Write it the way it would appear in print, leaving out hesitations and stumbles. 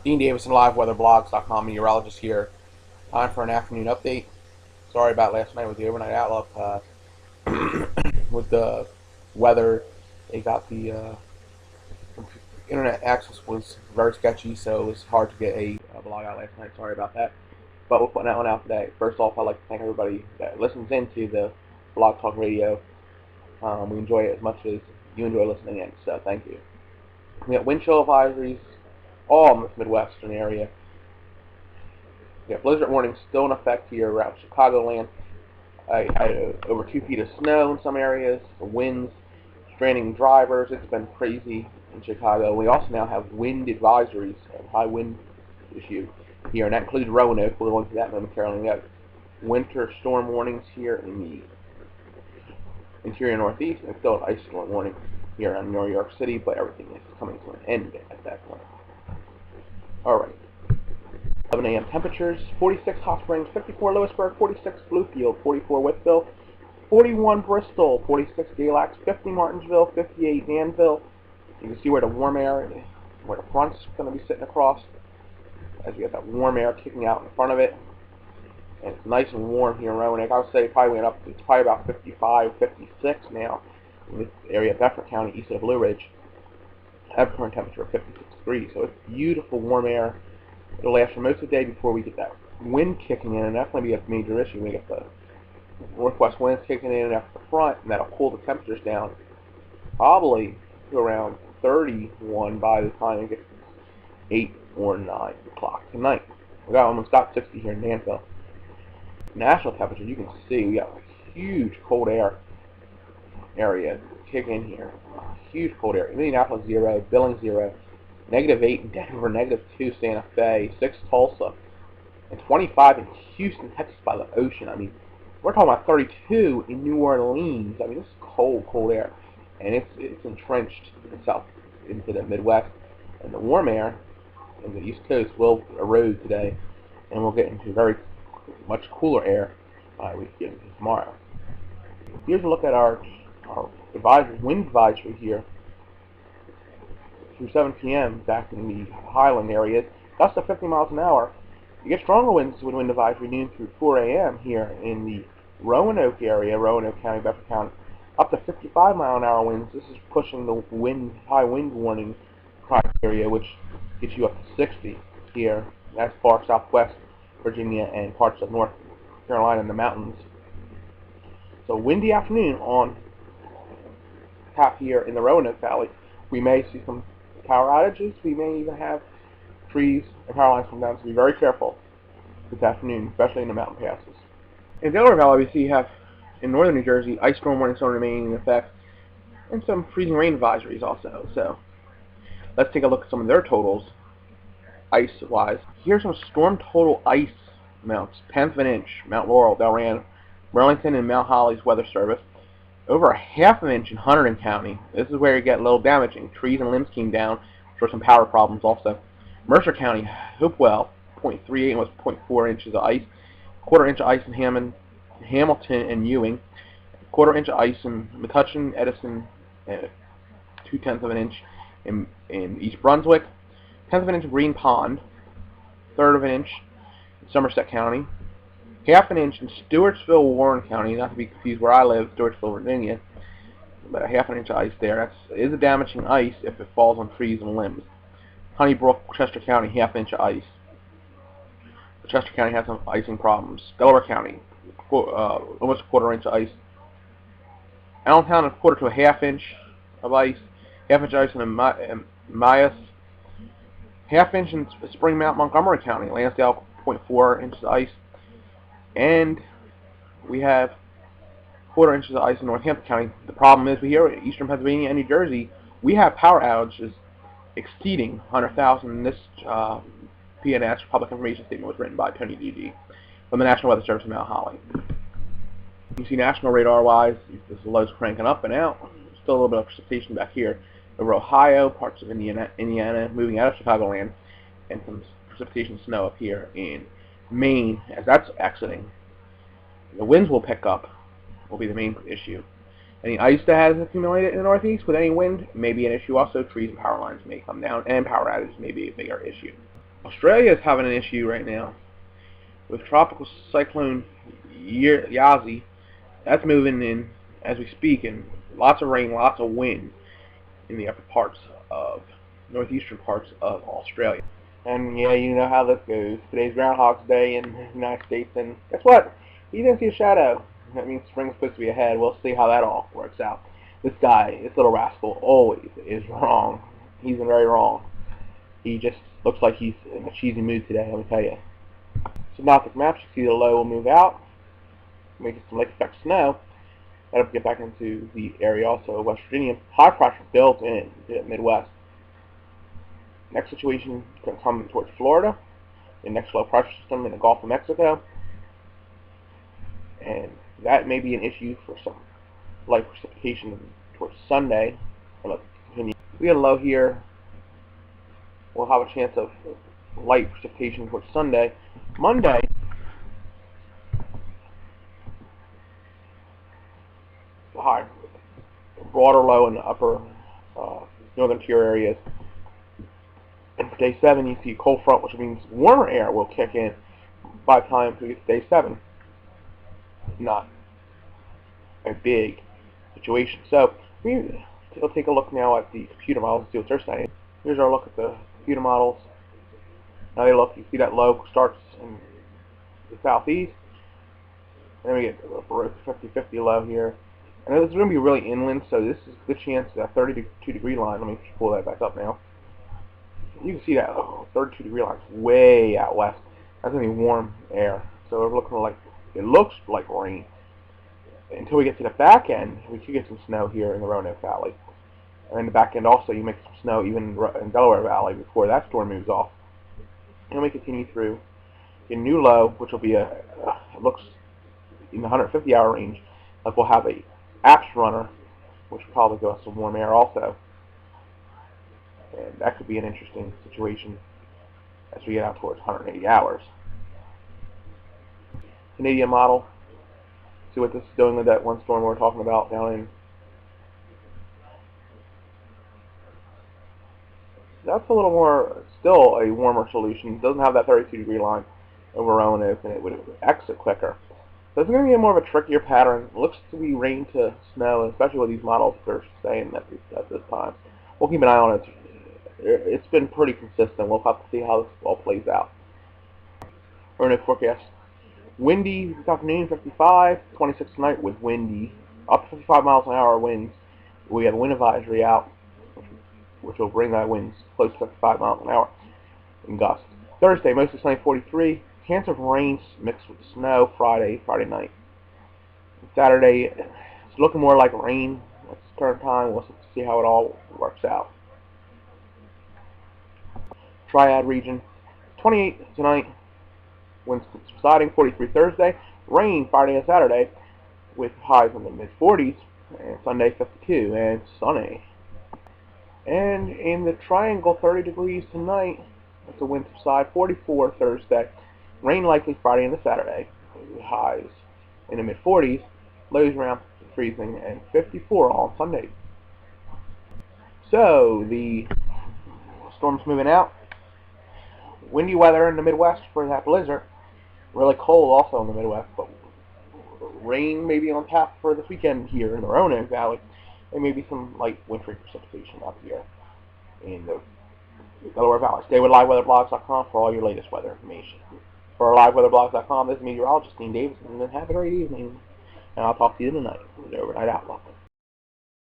Dean Davison, LiveWeatherBlogs.com, meteorologist here. Time for an afternoon update. Sorry about last night with the overnight outlook. With the weather, they got the internet access was very sketchy, so it was hard to get a blog out last night. Sorry about that. But we're putting that one out today. First off, I'd like to thank everybody that listens into the Blog Talk Radio. We enjoy it as much as you enjoy listening in, so thank you. We got wind chill advisories all in the Midwestern area. We got blizzard warnings still in effect here around Chicagoland. I had over 2 feet of snow in some areas, the winds, stranding drivers. It's been crazy in Chicago. We also now have wind advisories, a high wind issue here, and that includes Roanoke. We'll go into that momentarily. We got winter storm warnings here in the interior Northeast, and still an ice storm warning here in New York City, but everything is coming to an end at that point. Alright, 11 a.m. temperatures, 46 Hot Springs, 54 Lewisburg, 46 Bluefield, 44 Whitfield, 41 Bristol, 46 Galax, 50 Martinsville, 58 Danville. You can see where the warm air, where the front's going to be sitting across, as we get that warm air kicking out in front of it. And it's nice and warm here in Roanoke. I would say it probably went up, it's probably about 55, 56 now in this area of Bedford County, east of Blue Ridge. Have current temperature of 56 degrees, so it's beautiful warm air. It'll last for most of the day before we get that wind kicking in, and that's going to be a major issue. We get the northwest winds kicking in after the front, and that'll cool the temperatures down probably to around 31 by the time it gets 8 or 9 o'clock tonight. We almost got 60 here in Danville. National temperature, you can see we got a huge cold air area kick in here. Huge cold area. Indianapolis 0, Billings 0, -8 in Denver, -2 Santa Fe, 6 Tulsa, and 25 in Houston, Texas by the ocean. I mean, we're talking about 32 in New Orleans. I mean, this is cold, cold air, and it's entrenched into the Midwest, and the warm air in the East Coast will erode today, and we'll get into very much cooler air by weekend tomorrow. Here's a look at our wind advisory here through 7 p.m. back in the Highland areas. Gusts of 50 miles an hour. You get stronger winds with wind advisory noon through 4 a.m. here in the Roanoke area, Roanoke County, Bedford County, up to 55 mile an hour winds. This is pushing the high wind warning criteria, which gets you up to 60 here. That's far southwest Virginia and parts of North Carolina in the mountains. So windy afternoon on tap here in the Roanoke Valley. We may see some power outages. We may even have trees and power lines come down, so be very careful this afternoon, especially in the mountain passes. In Delaware Valley, we see you have in northern New Jersey ice storm warnings still remaining in effect, and some freezing rain advisories also. So let's take a look at some of their totals ice-wise. Here's some storm total ice amounts. 1/10 of an inch, Mount Laurel, Delran, Burlington, and Mount Holly's Weather Service. Over 1/2 of an inch in Hunterdon County. This is where you get a little damaging. Trees and limbs came down for some power problems also. Mercer County, Hopewell, 0.38 and was 0.4 inches of ice. 1/4 inch of ice in Hamilton and Ewing. 1/4 inch of ice in Metuchen, Edison, 2/10 of an inch in East Brunswick. 1/10 of an inch in Green Pond. 1/3 of an inch in Somerset County. 1/2 an inch in Stewartsville, Warren County, not to be confused where I live, Stewartsville, Virginia. But a 1/2 an inch of ice there. That is a damaging ice if it falls on trees and limbs. Honeybrook, Chester County, 1/2 inch of ice. Chester County has some icing problems. Delaware County, almost 1/4 inch of ice. Allentown, 1/4 to a 1/2 inch of ice. 1/2 inch of ice in Emmaus. 1/2 inch in Spring Mount, Montgomery County. Lansdale, 0.4 inches of ice. And we have 1/4 inches of ice in Northampton County. The problem is, we here in eastern Pennsylvania and New Jersey, we have power outages exceeding 100,000. This PNS, Public Information Statement, was written by Tony Dg from the National Weather Service in Mount Holly. You see national radar-wise, this low's cranking up and out. Still a little bit of precipitation back here over Ohio, parts of Indiana, moving out of Chicagoland, and some precipitation snow up here in Maine as that's exiting. The winds will pick up, will be the main issue. Any ice that has accumulated in the Northeast with any wind may be an issue also. Trees and power lines may come down, and power outages may be a bigger issue. Australia is having an issue right now with tropical cyclone Yazi. That's moving in as we speak, and lots of rain, lots of wind in the upper parts of northeastern parts of Australia. And yeah, you know how this goes. Today's Groundhog's Day in the United States, and guess what? You didn't see a shadow. That means spring's supposed to be ahead. We'll see how that all works out. This guy, this little rascal, always is wrong. He's been very wrong. He just looks like he's in a cheesy mood today, let me tell you. Synoptic maps, you see the low will move out, making some lake effect snow. That'll get back into the area also of West Virginia. High pressure built in the Midwest. Next situation is going to come towards Florida. The next low pressure system in the Gulf of Mexico. And that may be an issue for some light precipitation towards Sunday. We had a low here. We'll have a chance of light precipitation towards Sunday. Monday, high, broader low in the upper northern tier areas. And for day 7, you see a cold front, which means warmer air will kick in by the time we get to day 7. Not a big situation. So we'll take a look now at the computer models and see what they're saying. Here's our look at the computer models. Now they look, you see that low starts in the southeast. And then we get a 50-50 low here. And it's going to be really inland, so this is a good chance that 32-degree line. Let me pull that back up now. You can see that 32-degree line is way out west. That's going to be warm air. So we're looking like, it looks like rain. Until we get to the back end, we could get some snow here in the Roanoke Valley. And in the back end also, you make some snow even in Delaware Valley before that storm moves off. And we continue through a new low, which will be it looks in the 150-hour range. Like we'll have a apse runner, which will probably go with some warm air also. And that could be an interesting situation as we get out towards 180 hours. Canadian model. See what this is doing with that one storm we were talking about down in. That's a little more, still a warmer solution. It doesn't have that 32-degree line over Roanoke, and it would exit quicker. So it's going to be more of a trickier pattern. It looks to be rain to snow, especially with these models they're saying at this time. We'll keep an eye on it. It's been pretty consistent. We'll have to see how this all plays out. Roanoke forecast. Windy this afternoon, 55. 26 tonight with windy. Up to 55 miles an hour winds. We have a wind advisory out, which will bring that winds close to 55 miles an hour in gusts. Thursday, mostly sunny, 43. Chance of rain mixed with snow Friday night. Saturday, it's looking more like rain at this current time. We'll see how it all works out. Triad region, 28 tonight. Winds subsiding, 43 Thursday. Rain Friday and Saturday with highs in the mid-40s. And Sunday, 52. And sunny. And in the triangle, 30 degrees tonight. That's a wind subside, 44 Thursday. Rain likely Friday and Saturday. Highs in the mid-40s. Lows around freezing. And 54 on Sunday. So, the storm's moving out. Windy weather in the Midwest for that blizzard. Really cold also in the Midwest, but rain maybe on tap for this weekend here in the Roanoke Valley. And maybe some light wintry precipitation up here in the Delaware Valley. Stay with liveweatherblogs.com for all your latest weather information. For liveweatherblogs.com, this is meteorologist Dean Davis, and have a great evening. And I'll talk to you tonight with the Overnight Outlook.